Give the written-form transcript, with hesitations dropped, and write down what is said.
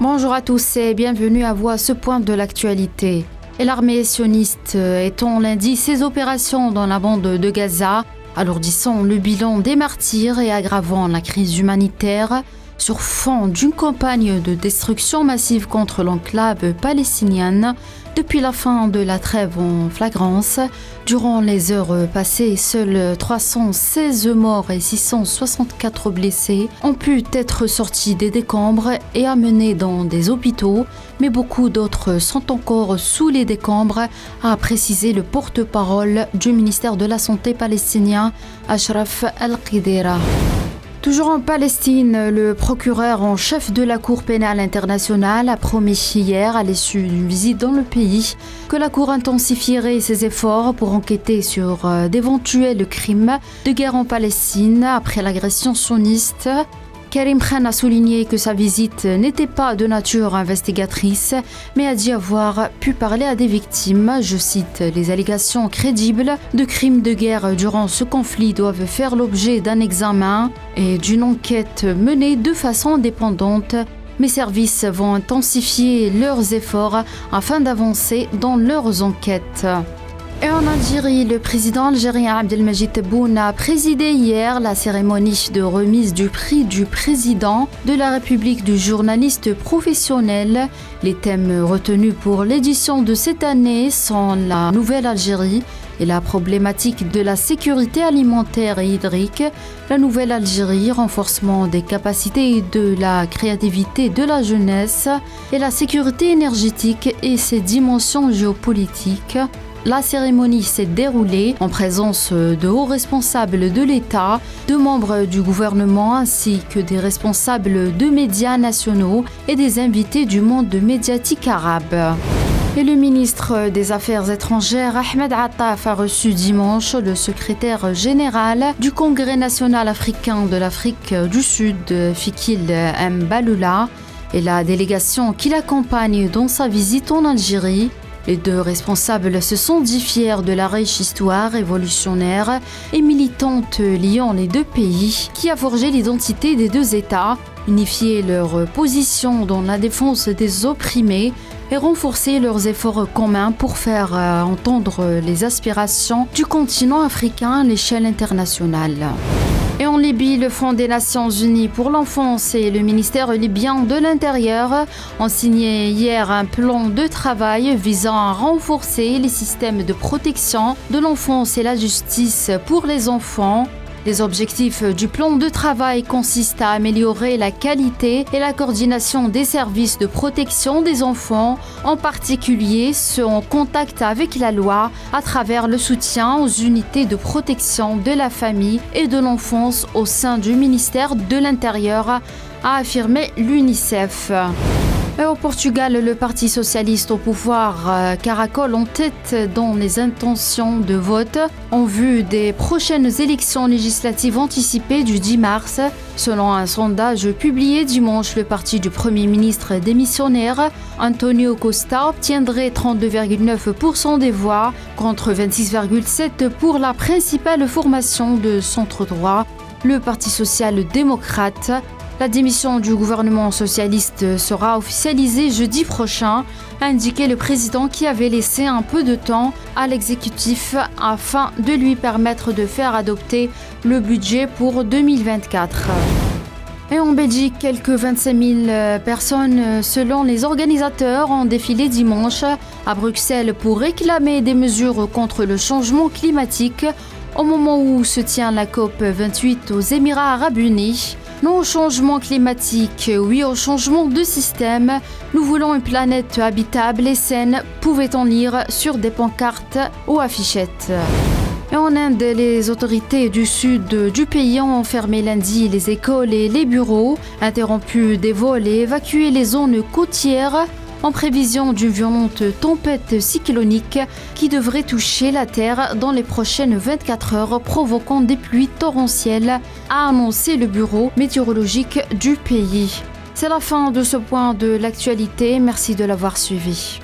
Bonjour à tous et bienvenue à vous à ce point de l'actualité. Et l'armée sioniste étend lundi ses opérations dans la bande de Gaza, alourdissant le bilan des martyrs et aggravant la crise humanitaire sur fond d'une campagne de destruction massive contre l'enclave palestinienne depuis la fin de la trêve en flagrance. Durant les heures passées, seuls 316 morts et 664 blessés ont pu être sortis des décombres et amenés dans des hôpitaux, mais beaucoup d'autres sont encore sous les décombres, a précisé le porte-parole du ministère de la Santé palestinien, Ashraf Al-Qidira. Toujours en Palestine, le procureur en chef de la Cour pénale internationale a promis hier, à l'issue d'une visite dans le pays, que la Cour intensifierait ses efforts pour enquêter sur d'éventuels crimes de guerre en Palestine après l'agression sioniste. Karim Khan a souligné que sa visite n'était pas de nature investigatrice, mais a dit avoir pu parler à des victimes. Je cite, « Les allégations crédibles de crimes de guerre durant ce conflit doivent faire l'objet d'un examen et d'une enquête menée de façon indépendante. Mes services vont intensifier leurs efforts afin d'avancer dans leurs enquêtes. » Et en Algérie, le président algérien Abdelmadjid Tebboune a présidé hier la cérémonie de remise du prix du président de la République du journaliste professionnel. Les thèmes retenus pour l'édition de cette année sont la Nouvelle Algérie et la problématique de la sécurité alimentaire et hydrique, la Nouvelle Algérie, renforcement des capacités et de la créativité de la jeunesse et la sécurité énergétique et ses dimensions géopolitiques. La cérémonie s'est déroulée en présence de hauts responsables de l'État, de membres du gouvernement ainsi que des responsables de médias nationaux et des invités du monde médiatique arabe. Et le ministre des Affaires étrangères Ahmed Attaf a reçu dimanche le secrétaire général du Congrès national africain de l'Afrique du Sud, Fikil Mbaloula, et la délégation qui l'accompagne dans sa visite en Algérie. Les deux responsables se sont dit fiers de la riche histoire révolutionnaire et militante liant les deux pays, qui a forgé l'identité des deux États, unifié leur position dans la défense des opprimés et renforcé leurs efforts communs pour faire entendre les aspirations du continent africain à l'échelle internationale. Et en Libye, le Fonds des Nations Unies pour l'enfance et le ministère libyen de l'Intérieur ont signé hier un plan de travail visant à renforcer les systèmes de protection de l'enfance et la justice pour les enfants. Les objectifs du plan de travail consistent à améliorer la qualité et la coordination des services de protection des enfants, en particulier ceux en contact avec la loi, à travers le soutien aux unités de protection de la famille et de l'enfance au sein du ministère de l'Intérieur, a affirmé l'UNICEF. Et au Portugal, le Parti socialiste au pouvoir caracole en tête dans les intentions de vote en vue des prochaines élections législatives anticipées du 10 mars. Selon un sondage publié dimanche, le parti du Premier ministre démissionnaire António Costa obtiendrait 32,9% des voix contre 26,7% pour la principale formation de centre-droit, le Parti social-démocrate. La démission du gouvernement socialiste sera officialisée jeudi prochain, a indiqué le président qui avait laissé un peu de temps à l'exécutif afin de lui permettre de faire adopter le budget pour 2024. Et en Belgique, quelques 25 000 personnes, selon les organisateurs, ont défilé dimanche à Bruxelles pour réclamer des mesures contre le changement climatique au moment où se tient la COP28 aux Émirats arabes unis. Non au changement climatique, oui au changement de système. Nous voulons une planète habitable et saine, pouvait-on lire sur des pancartes ou affichettes. Et en Inde, les autorités du sud du pays ont fermé lundi les écoles et les bureaux, interrompu des vols et évacué les zones côtières en prévision d'une violente tempête cyclonique qui devrait toucher la Terre dans les prochaines 24 heures, provoquant des pluies torrentielles, a annoncé le bureau météorologique du pays. C'est la fin de ce point de l'actualité. Merci de l'avoir suivi.